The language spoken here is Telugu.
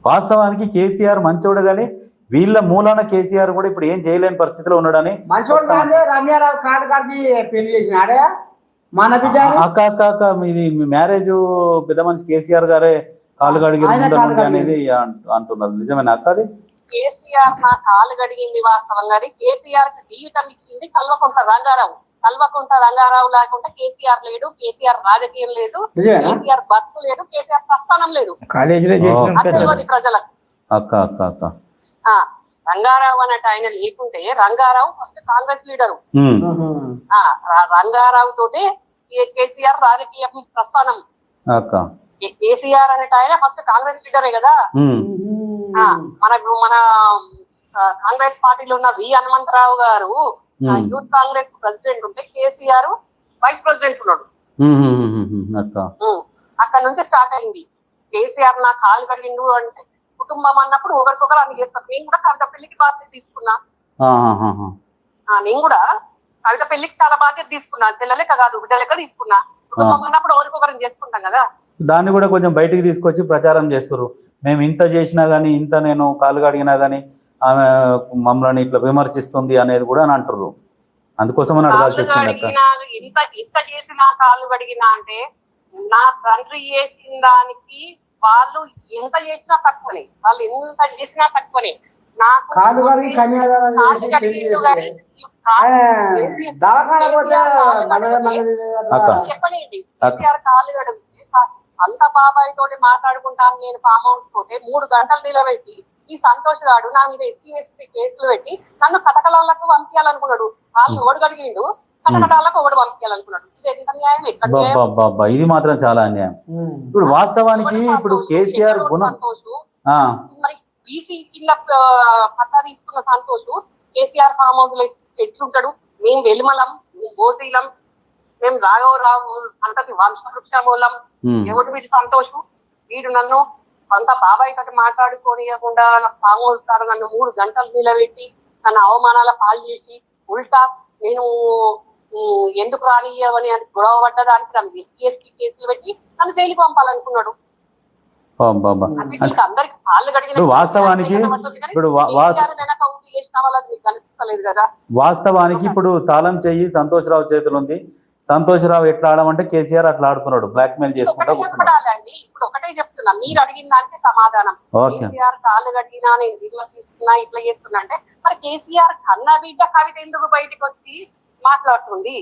వాస్తవానికి కేసీఆర్ మంచోడు కానీ వీళ్ళ మూలాన కేసీఆర్ కూడా ఇప్పుడు ఏం చేయలేని పరిస్థితిలో ఉన్నాడని. మంచోడు కాదే రమ్యారావు కాదు కాడికి పెళ్లి చేసినాడే మన బిడ్డ. అక్క అక్క అక్క మీది మీ మ్యారేజ్ పెద్ద మనిషి కేసీఆర్ గారే కాలు కడిగి అనేది అంటున్నారు, నిజమేనా అక్క? అది కేసీఆర్ నా కాలు గడిగింది వాస్తవంగా. కేసీఆర్ కి జీవితం ఇచ్చింది కల్వకుంట్ల రంగారావు. కల్వకుంట్ల రంగారావు లేకుండా కేసీఆర్ లేడు, కేసీఆర్ రాజకీయం లేదు, కేసీఆర్ బతుకు లేదు, కేసీఆర్ ప్రస్థానం లేదు. తెలియదు ప్రజలకు. అక్క అక్క అక్క రంగారావు అన్నట్టు ఆయన లేకుంటే రంగారావు ఫస్ట్ కాంగ్రెస్ లీడరు. రంగారావు తోటి కేసీఆర్ రాజకీయ ప్రస్థానం. కేసీఆర్ అన్నట్టు ఆయన ఫస్ట్ కాంగ్రెస్ లీడరే కదా. మన కాంగ్రెస్ పార్టీలో ఉన్న వి హనుమంతరావు గారు యూత్ కాంగ్రెస్ ప్రెసిడెంట్ ఉంటే కేసీఆర్ వైస్ ప్రెసిడెంట్ ఉన్నాడు. అక్కడ నుంచి స్టార్ట్ అయింది. కేసీఆర్ నా కాలు కడిగిండు అంటే కుటుంబం అన్నప్పుడు ఒకరికొకరు అన్ని చేస్తారు. నేను కూడా కవిత పెళ్లికి బాధ్యత తీసుకున్నా. నేను కూడా కవిత పెళ్లికి చాలా బాధ్యత తీసుకున్నా. చెల్లెలెక్క కాదు బిడ్డ లెక్క తీసుకున్నా. కుటుంబం అన్నప్పుడు ఒకరికొకరు చేసుకుంటాం కదా. దాన్ని కూడా కొంచెం బయటికి తీసుకొచ్చి ప్రచారం చేస్తారు. మేము ఇంత చేసినా గానీ, ఇంత నేను కాలు కడిగినా గానీ ఆమె మమ్మల్ని ఇట్లా విమర్శిస్తుంది అనేది కూడా అని అంటారు. అందుకోసమని అడగాల్సి వచ్చింది. ఇంత చేసినా కాళ్ళు కడిగినా అంటే నా తండ్రి చేసిన దానికి వాళ్ళు ఎంత చేసినా తక్కువనే. వాళ్ళు ఎంత చేసినా తక్కువనే. నాకు చెప్పనండి. కేసీఆర్ కాళ్ళు కడిగితే అంత బాబాయ్ తోటి మాట్లాడుకుంటాను నేను ఫామ్ హౌస్ పోతే 3 గంటలు నిలబెట్టి ఈ సంతోష్ గాడు నా మీద ఎస్సీ కేసులు పెట్టి నన్ను కటకలాలకు పంపించాలనుకున్నాడు. వాళ్ళు ఓడగడిగిండు, కటకటాలకు ఓడి పంపించాలనుకున్నాడు. ఇది ఎంత న్యాయం? ఎక్కడ? ఇది మాత్రం చాలా అన్యాయం. ఇప్పుడు వాస్తవానికి ఇప్పుడు కేసీఆర్ సంతోష్ మరి బీసీ కింద పట్టా తీసుకున్న సంతోష్ కేసీఆర్ ఫామ్ హౌస్ లో ఎట్లుంటాడు? మేము వెలిమలం, మేము బోసీలం, మేము రాఘవరావు అంతటి వంశవృక్షమూలం. ఎవడు వీటి సంతోషం? వీడు నన్ను అంత బాబాయ్ తోటి మాట్లాడుకోనియకుండా ఫామ్ హౌస్ కాడ నన్ను 3 గంటలు నిలబెట్టి నన్ను అవమానాల పాలు చేసి ఉల్టా నేను ఎందుకు రానియవని అని గొడవ పడ్డదానికి నన్ను ఎస్సీ కేసులు పెట్టి నన్ను జైలుకి పంపాలనుకున్నాడు. అందరికి కాళ్ళు కడిగిన వాస్తవానికి వాస్తవానికి ఇప్పుడు తాళం చెయ్యి సంతోష్రావు చేతులు ఉంది. సంతోష్రావు ఎట్లా ఆడమంటే కేసీఆర్ అట్లా ఆడుతున్నాడు, బ్లాక్ మెయిల్ చేసుకుంటా కూర్చున్నాడు. ఇప్పుడు ఒకటే చెప్తున్నా, మీరు అడిగిన దానికి సమాధానం. కేసీఆర్ కాళ్ళు కడిగినా నేను విమర్శిస్తున్నా ఇట్లా చేస్తున్నా అంటే మరి కేసీఆర్ కన్న బిడ్డ కవిత ఎందుకు బయటకు వచ్చి మాట్లాడుతుంది?